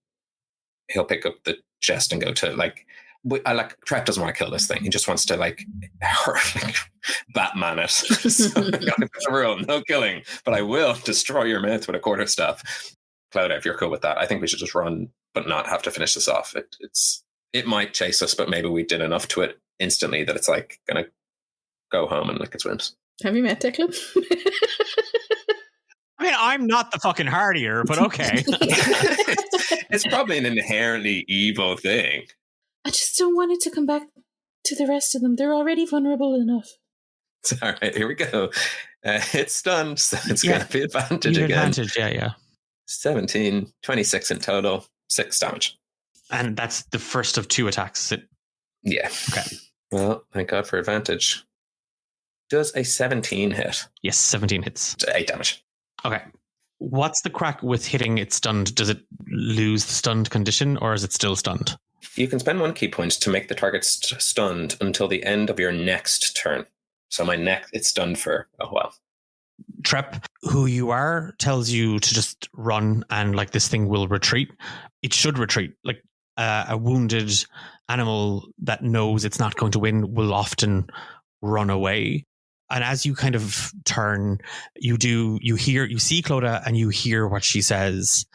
B: He'll pick up the chest and go to Trep doesn't want to kill this thing. He just wants to Batman it. So the rule, no killing, but I will destroy your mouth with a quarterstaff. Clodagh, if you're cool with that, I think we should just run, but not have to finish this off. It might chase us, but maybe we did enough to it instantly that it's like gonna go home and lick its wounds.
D: Have you met Declan?
A: I mean, I'm not the fucking hardier, but okay.
B: It's probably an inherently evil thing.
C: I just don't want it to come back to the rest of them. They're already vulnerable enough.
B: All right, here we go. It's stunned, so it's going to be advantage again.
A: Advantage, yeah.
B: 17, 26 in total, 6 damage.
A: And that's the first of 2 attacks, is it?
B: Yeah.
A: Okay.
B: Well, thank God for advantage. Does a 17 hit?
A: Yes, 17 hits.
B: 8 damage.
A: Okay. What's the crack with hitting it stunned? Does it lose the stunned condition, or is it still stunned?
B: You can spend 1 key point to make the target stunned until the end of your next turn. So it's stunned for a while.
A: Trep, who you are, tells you to just run, and like this thing will retreat. It should retreat. Like a wounded animal that knows it's not going to win will often run away. And as you kind of turn, you see Clodagh, and you hear what she says.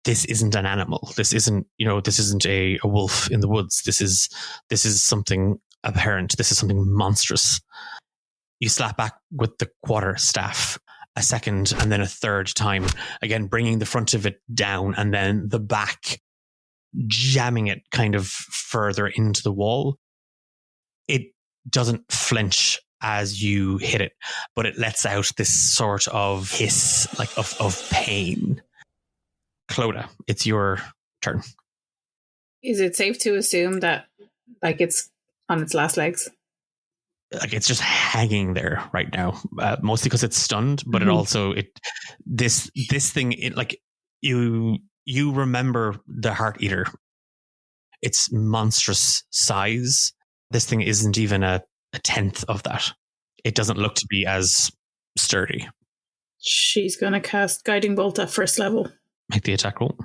A: This isn't an animal. This isn't a wolf in the woods. This is something abhorrent. This is something monstrous. You slap back with the quarterstaff a second, and then a third time, again bringing the front of it down, and then the back, jamming it kind of further into the wall. It doesn't flinch as you hit it, but it lets out this sort of hiss, like of pain. Clodagh, it's your turn.
D: Is it safe to assume that it's on its last legs?
A: Like it's just hanging there right now, mostly because it's stunned, but it also this thing, you remember the heart eater. Its monstrous size. This thing isn't even a tenth of that. It doesn't look to be as sturdy.
D: She's going to cast Guiding Bolt at first level.
A: Make the attack roll.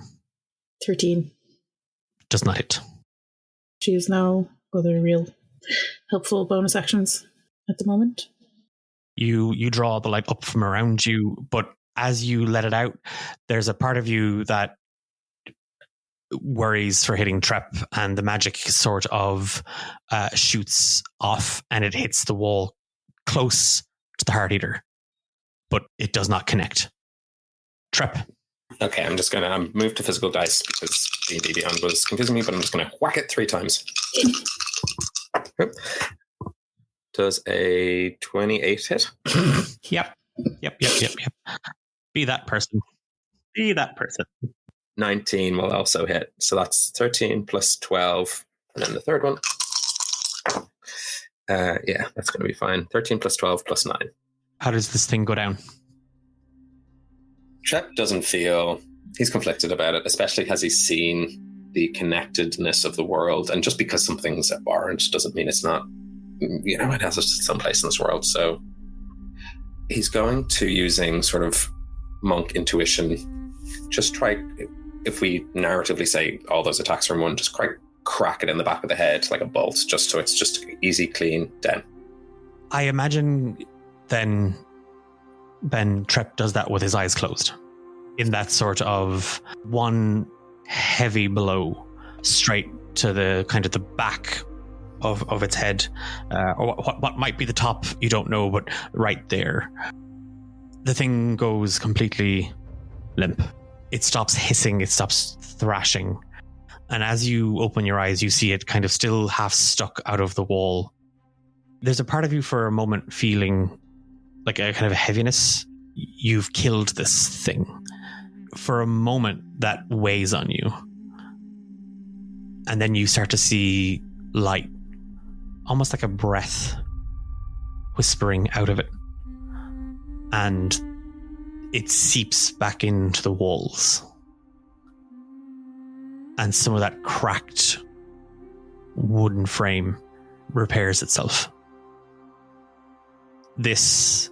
D: 13.
A: Does not hit.
D: She has no other real helpful bonus actions at the moment.
A: You draw the light up from around you, but as you let it out, there's a part of you that worries for hitting Trep, and the magic sort of shoots off, and it hits the wall close to the heart eater, but it does not connect. Trep.
B: Okay, I'm just going to move to physical dice because D&D Beyond was confusing me, but I'm just going to whack it 3 times. Does a 28 hit?
A: Yep. Be that person.
B: 19 will also hit. So that's 13 plus 12. And then the third one. Yeah, that's going to be fine. 13 plus 12 plus 9.
A: How does this thing go down?
B: Trep doesn't feel... He's conflicted about it, especially as he's seen the connectedness of the world. And just because something's abhorrent doesn't mean it's not, it has some place in this world. So he's going to, using sort of monk intuition, just try, if we narratively say all those attacks from one, just crack it in the back of the head like a bolt, just so it's just easy, clean, down.
A: I imagine then Trep does that with his eyes closed, in that sort of one heavy blow straight to the kind of the back of its head, or what might be the top, you don't know, but right there. The thing goes completely limp. It stops hissing, it stops thrashing. And as you open your eyes, you see it kind of still half stuck out of the wall. There's a part of you for a moment feeling like a kind of a heaviness. You've killed this thing. For a moment, that weighs on you. And then you start to see light, almost like a breath whispering out of it. And it seeps back into the walls. And some of that cracked wooden frame repairs itself. This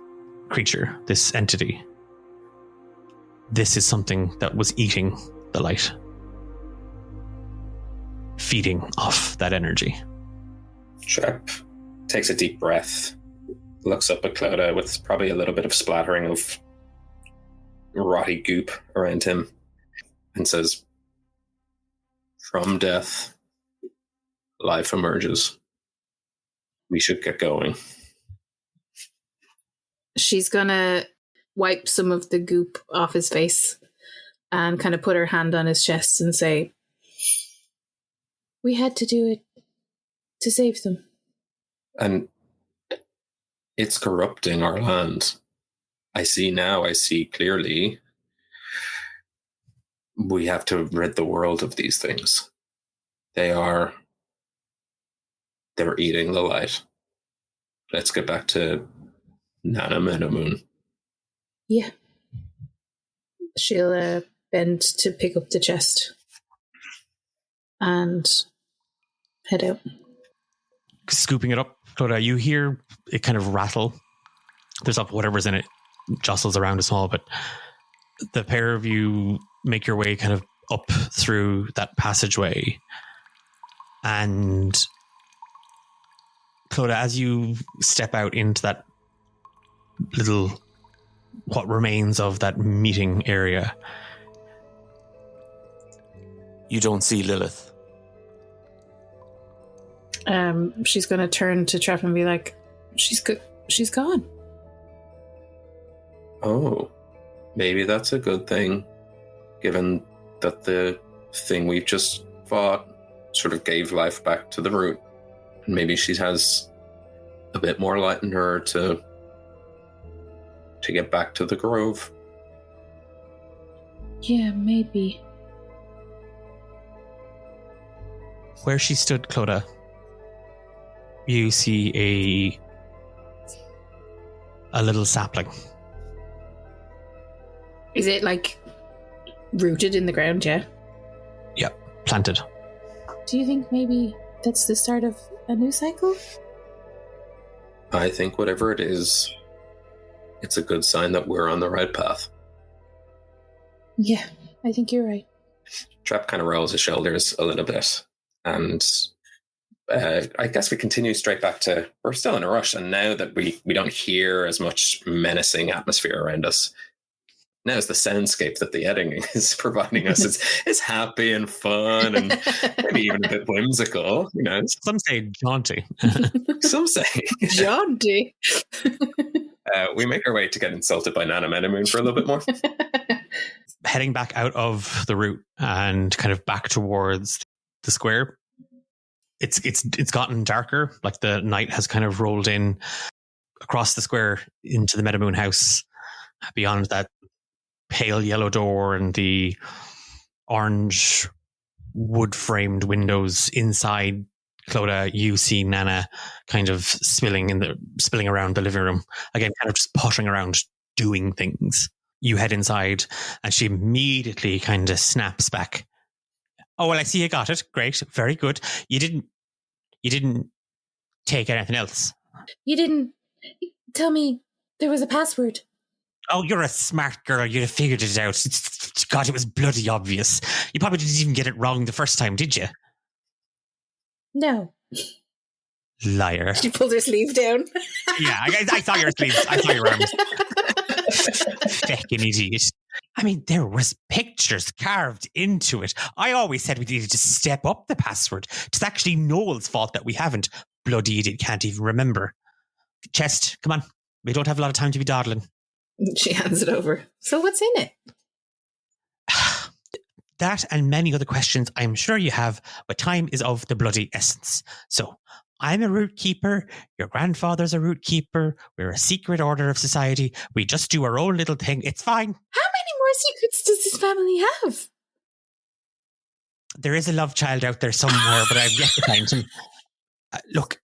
A: creature, this entity, this is something that was eating the light, feeding off that energy.
B: Trep takes a deep breath, looks up at Clodagh with probably a little bit of splattering of rotty goop around him, and says, "From death, life emerges. We should get going."
D: She's gonna wipe some of the goop off his face and kind of put her hand on his chest and say, "We had to do it to save them."
B: And it's corrupting our land. I see clearly. We have to rid the world of these things. They're eating the light. Let's get back to Nana Meadowmoon.
D: Yeah. She'll bend to pick up the chest and head out.
A: Scooping it up, Clodagh, you hear it kind of rattle. There's up whatever's in it, jostles around a small bit. The pair of you make your way kind of up through that passageway. And Clodagh, as you step out into that little, what remains of that meeting area, you don't see Lilith.
D: She's going to turn to Trep and be like, she's gone.
B: Oh, maybe that's a good thing, given that the thing we've just fought sort of gave life back to the root. And maybe she has a bit more light in her to get back to the grove.
D: Yeah, maybe.
A: Where she stood, Clodagh, you see a little sapling.
D: Is it like rooted in the ground, yeah?
A: Yep, planted.
D: Do you think maybe that's the start of a new cycle?
B: I think whatever it is, it's a good sign that we're on the right path.
D: Yeah, I think you're right.
B: Trep kind of rolls his shoulders a little bit, and I guess we continue straight back to, we're still in a rush, and now that we don't hear as much menacing atmosphere around us, now it's the soundscape that the editing is providing us. It's happy and fun and maybe even a bit whimsical, you know.
A: Some say jaunty.
B: Some say
D: jaunty.
B: We make our way to get insulted by Nana Meadowmoon for a little bit more.
A: Heading back out of the route and kind of back towards the square. It's gotten darker, like the night has kind of rolled in across the square into the Meadowmoon house. Beyond that pale yellow door and the orange wood-framed windows inside, Clodagh, you see Nana kind of spilling around the living room. Again, kind of just pottering around, doing things. You head inside and she immediately kind of snaps back. Oh, well, I see you got it. Great. Very good. You didn't take anything else.
C: You didn't tell me there was a password.
A: Oh, you're a smart girl. You'd have figured it out. God, it was bloody obvious. You probably didn't even get it wrong the first time, did you?
C: No.
A: Liar.
D: She pulled her sleeve down.
A: Yeah, I saw your sleeves. I saw your arms. Feckin' idiot. I mean, there was pictures carved into it. I always said we needed to step up the password. It's actually Noel's fault that we haven't. Bloody idiot, can't even remember. Chest, come on. We don't have a lot of time to be dawdling.
D: She hands it over. So what's in it?
A: That and many other questions I'm sure you have, but time is of the bloody essence. So, I'm a root keeper. Your grandfather's a root keeper. We're a secret order of society. We just do our own little thing. It's fine.
C: How many more secrets does this family have?
A: There is a love child out there somewhere, but I've yet to find him. Look,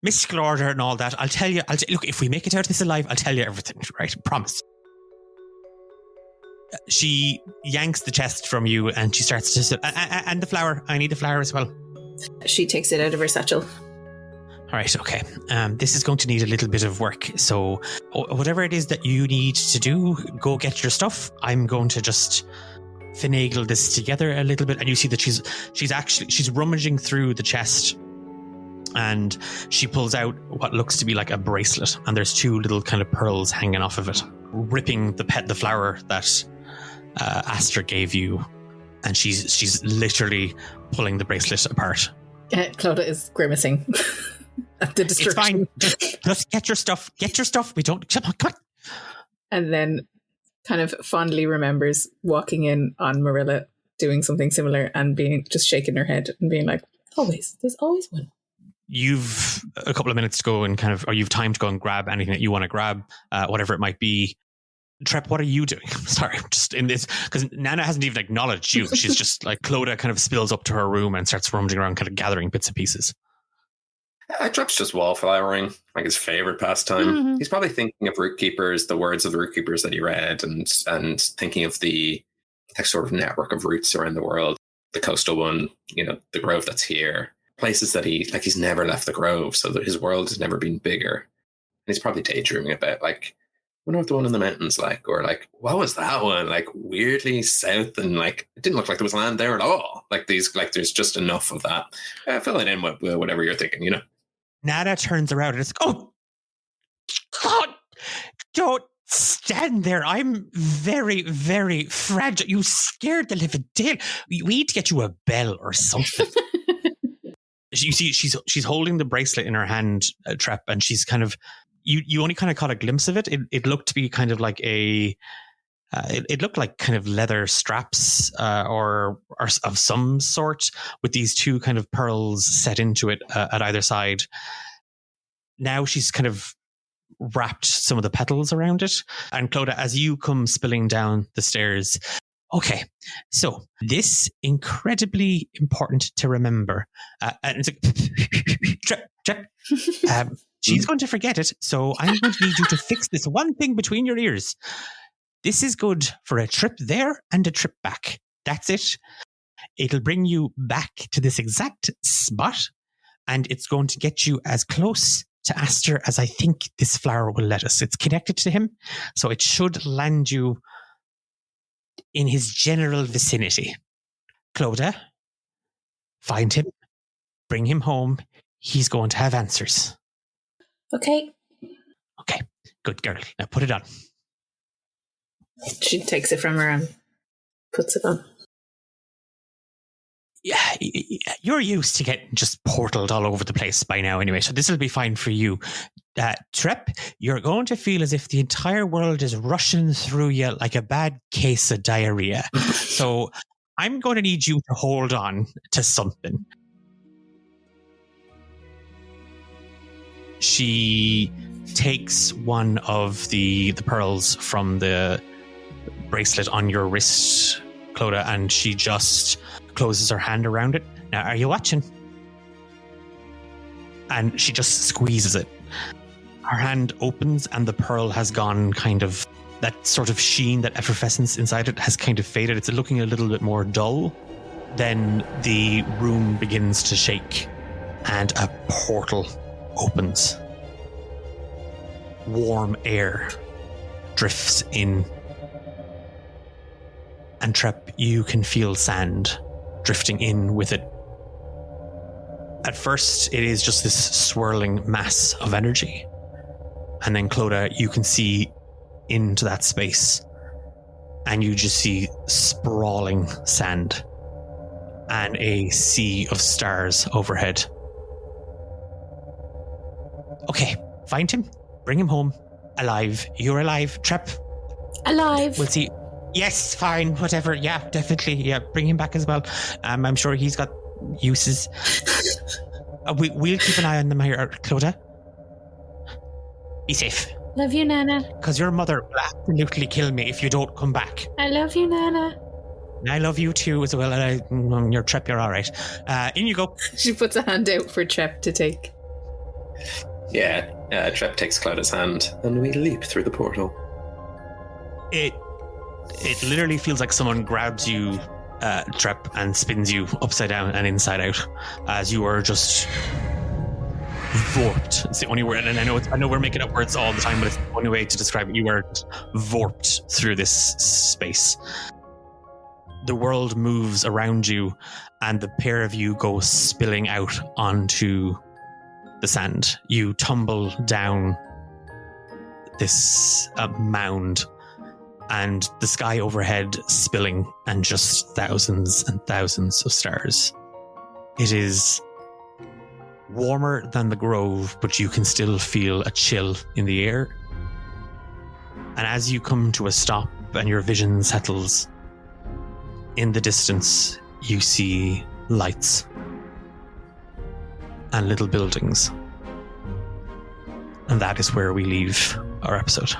A: mystical order and all that. I'll tell you. Look, if we make it out of this alive, I'll tell you everything. Right? Promise. She yanks the chest from you and she starts to... And the flower. I need the flower as well.
D: She takes it out of her satchel.
A: All right, okay. This is going to need a little bit of work. So whatever it is that you need to do, go get your stuff. I'm going to just finagle this together a little bit. And you see that she's rummaging through the chest and she pulls out what looks to be like a bracelet. And there's two little kind of pearls hanging off of it, ripping the flower that Aster gave you. And she's literally pulling the bracelet apart.
D: Clodagh is grimacing. At the destruction.
A: It's fine. Just get your stuff. Get your stuff. We don't... Come on.
D: And then kind of fondly remembers walking in on Marilla doing something similar and being just shaking her head and being like, always. There's always one.
A: You've a couple of minutes to go and or you've time to go and grab anything that you want to grab, whatever it might be. Trep, what are you doing? Sorry, just in this, because Nana hasn't even acknowledged you. She's just like, Clodagh kind of spills up to her room and starts rummaging around, kind of gathering bits and pieces.
B: Trep's just wallflowering, like his favorite pastime. Mm-hmm. He's probably thinking of root keepers, the words of the root keepers that he read, and thinking of the sort of network of roots around the world. The coastal one, the grove that's here, places that he's never left the grove, so that his world has never been bigger. And he's probably daydreaming about, like, I wonder what the one in the mountains like, or like, what was that one? Like, weirdly south, and like, it didn't look like there was land there at all. Like there's just enough of that. Fill it in with whatever you're thinking,
A: Nana turns around and it's, oh, God, don't stand there. I'm very, very fragile. You scared the living dead. We need to get you a bell or something. You see, she's holding the bracelet in her hand, Trep, and she's kind of, you only kind of caught a glimpse of it. It looked to be kind of like it looked like kind of leather straps or of some sort, with these two kind of pearls set into it at either side. Now she's kind of wrapped some of the petals around it. And Clodagh, as you come spilling down the stairs, okay, so this incredibly important to remember. And it's like, Trep. She's going to forget it, so I'm going to need you to fix this one thing between your ears. This is good for a trip there and a trip back. That's it. It'll bring you back to this exact spot, and it's going to get you as close to Aster as I think this flower will let us. It's connected to him, so it should land you in his general vicinity. Clodagh, find him, bring him home. He's going to have answers.
C: Okay,
A: good girl. Now put it on.
D: She takes it from her and puts it on.
A: Yeah, you're used to getting just portaled all over the place by now anyway, so this will be fine for you. Trep, you're going to feel as if the entire world is rushing through you like a bad case of diarrhea. So I'm going to need you to hold on to something. She takes one of the pearls from the bracelet on your wrist, Clodagh, and she just closes her hand around it. Now, are you watching? And she just squeezes it. Her hand opens and the pearl has gone kind of, that sort of sheen, that effervescence inside it has kind of faded. It's looking a little bit more dull. Then the room begins to shake and a portal opens. Warm air drifts in. And Trep, you can feel sand drifting in with it. At first, it is just this swirling mass of energy. And then, Clodagh, you can see into that space. And you just see sprawling sand. And a sea of stars overhead. Okay, find him. Bring him home. Alive. You're alive, Trep.
C: Alive.
A: We'll see. Yes, fine, whatever. Yeah, definitely. Yeah, bring him back as well. I'm sure he's got uses. We'll keep an eye on them here, Clodagh. Be safe.
C: Love you, Nana.
A: Because your mother will absolutely kill me if you don't come back.
C: I love you, Nana.
A: I love you too as well. Your Trep, you're all right. In you go.
D: She puts a hand out for Trep to take.
B: Yeah, Trep takes Clodagh's hand, and we leap through the portal.
A: It literally feels like someone grabs you, Trep, and spins you upside down and inside out, as you are just warped. It's the only word, and I know we're making up words all the time, but it's the only way to describe it. You are warped through this space. The world moves around you, and the pair of you go spilling out onto the sand. You tumble down this mound, and the sky overhead spilling, and just thousands and thousands of stars. It is warmer than the grove, but you can still feel a chill in the air. And as you come to a stop and your vision settles, in the distance you see lights and little buildings. And that is where we leave our episode.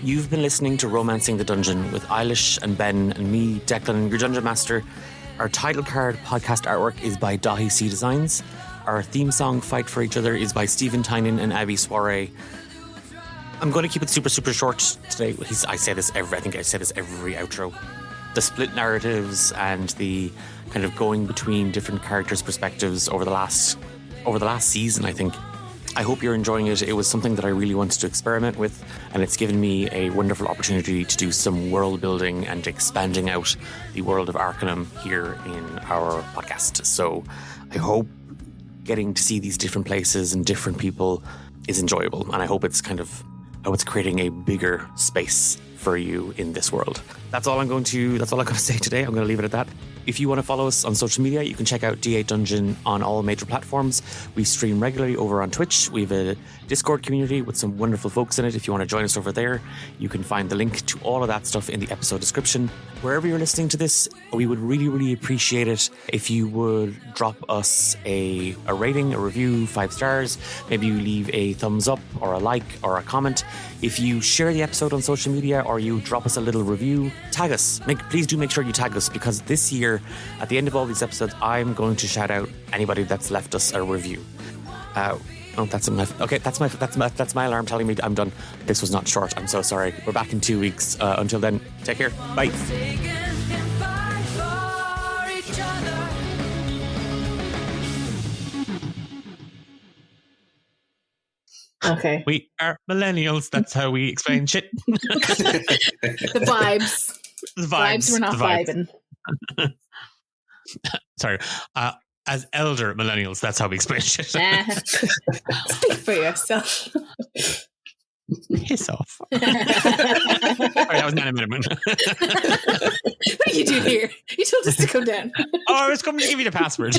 A: You've been listening to Romancing the Dungeon with Eilish and Ben and me, Declan, your Dungeon Master. Our title card podcast artwork is by Dahi C Designs. Our theme song, Fight for Each Other, is by Stephen Tynan and Abby Soiree. I'm going to keep it super, super short today. I say this every outro. The split narratives and the kind of going between different characters' perspectives over the last season, I think. I hope you're enjoying it. It was something that I really wanted to experiment with, and it's given me a wonderful opportunity to do some world building and expanding out the world of Arcanum here in our podcast. So I hope getting to see these different places and different people is enjoyable, and I hope it's creating a bigger space for you in this world. That's all I'm going to say today. I'm going to leave it at that. If you want to follow us on social media, you can check out D8 Dungeon on all major platforms. We stream regularly over on Twitch. We have a Discord community with some wonderful folks in it. If you want to join us over there, you can find the link to all of that stuff in the episode description. Wherever you're listening to this, we would really, really appreciate it if you would drop us a rating, a review, 5 stars. Maybe you leave a thumbs up or a like or a comment. If you share the episode on social media or you drop us a little review, tag us. Please do make sure you tag us, because this year, at the end of all these episodes, I'm going to shout out anybody that's left us a review. That's my alarm telling me I'm done. This was not short. I'm so sorry. We're back in 2 weeks. Until then, take care. Bye.
D: Okay.
A: We are millennials. That's how we explain shit.
D: The vibes.
A: The vibes.
D: We're not vibing.
A: Sorry. As elder millennials, that's how we explain shit.
D: Speak for yourself.
A: Piss off. Sorry, that was Nana Meadowmoon.
D: What are you doing here? You told us to come down.
A: Oh, I was coming to give you the password.